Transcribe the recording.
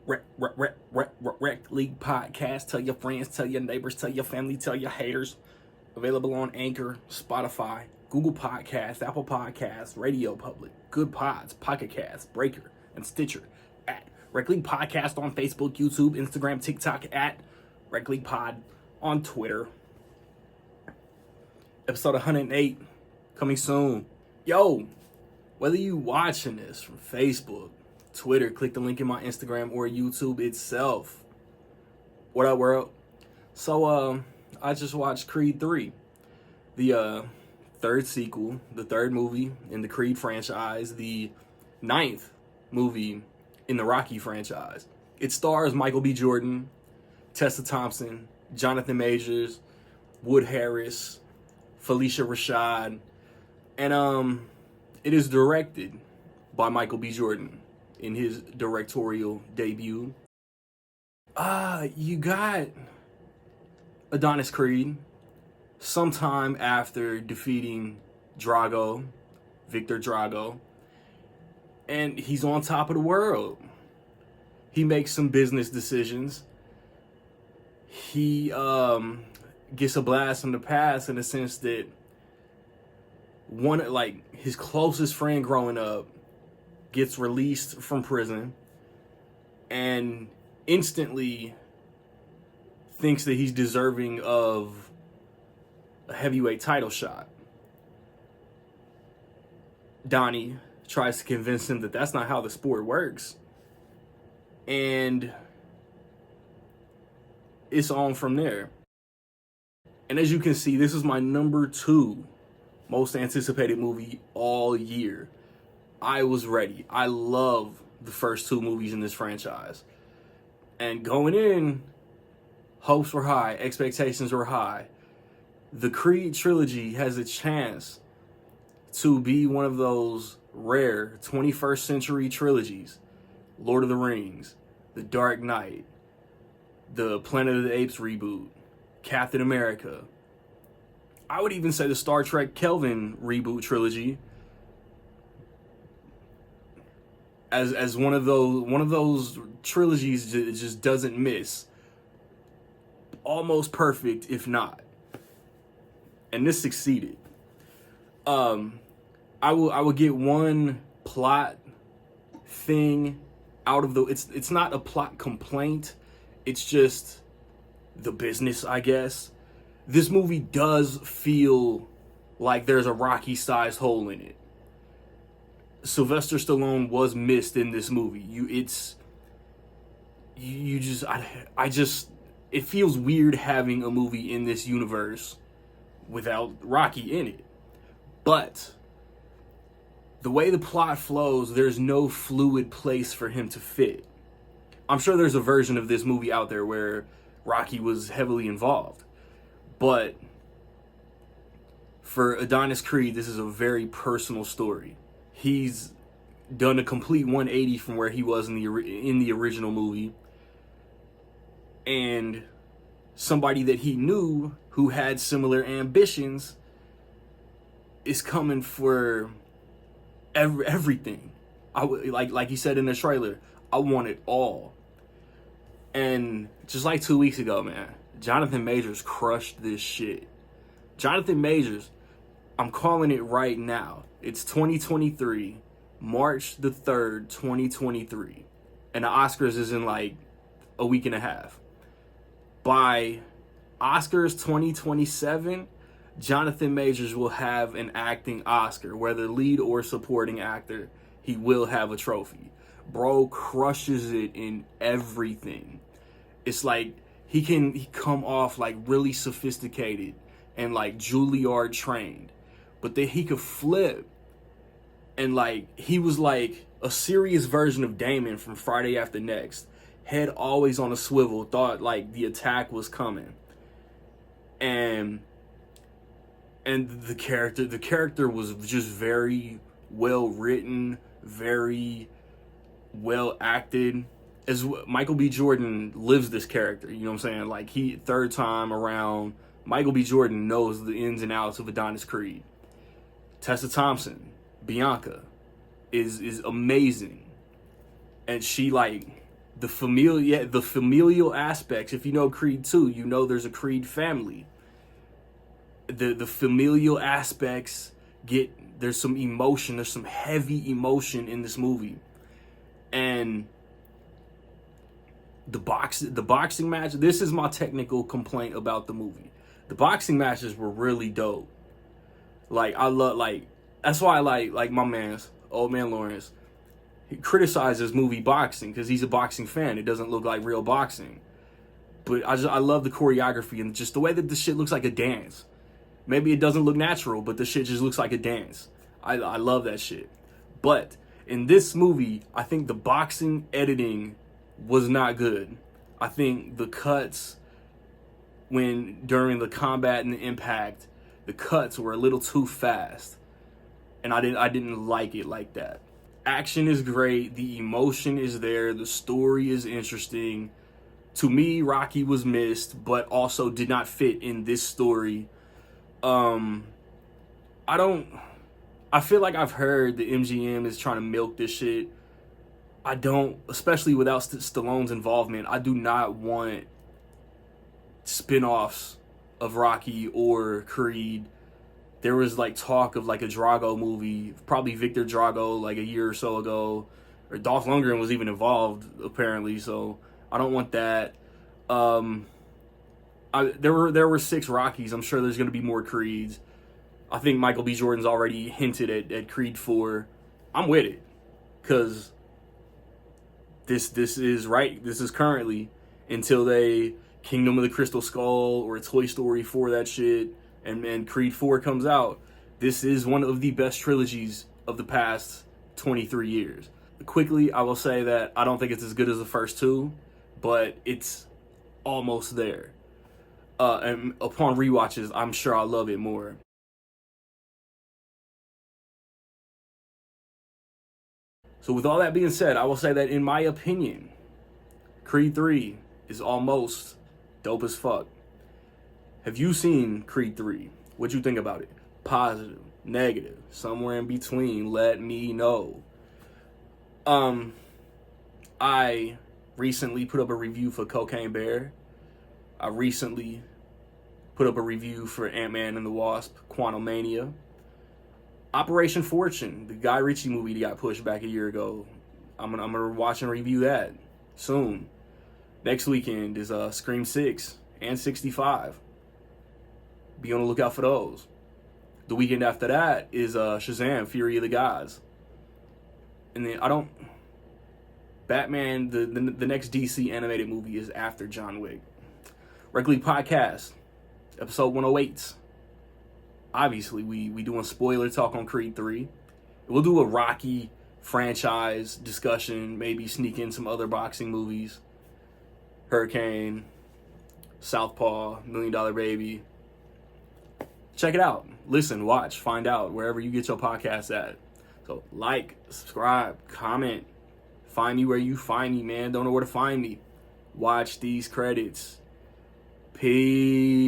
Rec League Podcast. Tell your friends, tell your neighbors, tell your family, tell your haters. Available on Anchor, Spotify, Google Podcasts, Apple Podcasts, Radio Public, Good Pods, Pocket Cast, Breaker, and Stitcher. At Rec League Podcast on Facebook, YouTube, Instagram, TikTok. At Rec League Pod on Twitter. Episode 108 coming soon. Yo, whether you watching this from Facebook, Twitter, click the link in my Instagram or YouTube itself. What up, world? So, I just watched Creed 3, the third sequel, the third movie in the Creed franchise, the 9th movie in the Rocky franchise. It stars Michael B. Jordan, Tessa Thompson, Jonathan Majors, Wood Harris, Felicia Rashad, and it is directed by Michael B. Jordan in his directorial debut. You got Adonis Creed sometime after defeating Victor Drago, and he's on top of the world. He makes some business decisions. He gets a blast from the past in the sense that his closest friend growing up gets released from prison and instantly thinks that he's deserving of a heavyweight title shot. Donnie tries to convince him that that's not how the sport works. And it's on from there. And as you can see, this is my number 2 most anticipated movie all year. I was ready. I love the first 2 movies in this franchise. And going in, hopes were high, expectations were high. The Creed trilogy has a chance to be one of those rare 21st century trilogies. Lord of the Rings, The Dark Knight, the Planet of the Apes reboot, Captain America. I would even say the Star Trek Kelvin reboot trilogy as one of those trilogies that just doesn't miss. Almost perfect, if not. And this succeeded. I will get one plot thing out of it's not a plot complaint. It's just the business, I guess. This movie does feel like there's a Rocky-sized hole in it. Sylvester Stallone was missed in this movie. It feels weird having a movie in this universe without Rocky in it. But the way the plot flows, there's no fluid place for him to fit. I'm sure there's a version of this movie out there where Rocky was heavily involved. But for Adonis Creed, this is a very personal story. He's done a complete 180 from where he was in the original movie. And somebody that he knew who had similar ambitions is coming for everything. Like he said in the trailer, I want it all. And just like 2 weeks ago, man, Jonathan Majors crushed this shit. Jonathan Majors, I'm calling it right now. It's 2023, March the 3rd, 2023. And the Oscars is in like a week and a half. By Oscars 2027, Jonathan Majors will have an acting Oscar. Whether lead or supporting actor, he will have a trophy. Bro crushes it in everything. It's like he come off like really sophisticated and like Juilliard trained. But then he could flip. And like he was like a serious version of Damon from Friday After Next. Head always on a swivel, thought like the attack was coming. And the character was just very well written, very well acted. As Michael B. Jordan lives this character, you know what I'm saying? Like third time around, Michael B. Jordan knows the ins and outs of Adonis Creed. Tessa Thompson, Bianca, is amazing. And she like the familial aspects. If you know Creed 2, you know there's a Creed family. The familial aspects there's some emotion, there's some heavy emotion in this movie. And the boxing match, this is my technical complaint about the movie. The boxing matches were really dope. Like, I love, like, that's why I like my man's old man Lawrence. He criticizes movie boxing because he's a boxing fan. It doesn't look like real boxing. But I love the choreography and just the way that this shit looks like a dance. Maybe it doesn't look natural, but the shit just looks like a dance. I love that shit. But in this movie, I think the boxing editing was not good. I think the cuts during the combat and the impact, the cuts were a little too fast. And I didn't like it like that. Action is great, the emotion is there, the story is interesting. To me, Rocky was missed, but also did not fit in this story. I feel like I've heard the MGM is trying to milk this shit. I don't, especially without Stallone's involvement, I do not want spin-offs of Rocky or Creed. There was like talk of like a Drago movie, probably Victor Drago, like a year or so ago, or Dolph Lundgren was even involved apparently. So I don't want that. There were 6 Rockies. I'm sure there's going to be more Creeds. I think Michael B. Jordan's already hinted at Creed 4. I'm with it, cause this is right. This is currently until they Kingdom of the Crystal Skull or Toy Story 4 that shit. And Creed 4 comes out, this is one of the best trilogies of the past 23 years. Quickly, I will say that I don't think it's as good as the first 2, but it's almost there. And upon rewatches, I'm sure I'll love it more. So with all that being said, I will say that in my opinion, Creed 3 is almost dope as fuck. Have you seen Creed 3? What'd you think about it? Positive, negative, somewhere in between, let me know. I recently put up a review for Cocaine Bear. I recently put up a review for Ant-Man and the Wasp, Quantumania. Operation Fortune, the Guy Ritchie movie that got pushed back a year ago. I'm gonna watch and review that soon. Next weekend is Scream 6 and 65. Be on the lookout for those. The weekend after that is Shazam, Fury of the Gods. And then Batman, the next DC animated movie is after John Wick. Regularly Podcast, episode 108. Obviously, we doing spoiler talk on Creed 3. We'll do a Rocky franchise discussion, maybe sneak in some other boxing movies. Hurricane, Southpaw, $1 Million Baby. Check it out. Listen, watch, find out wherever you get your podcast at. So like, subscribe, comment. Find me where you find me, man. Don't know where to find me. Watch these credits. Peace.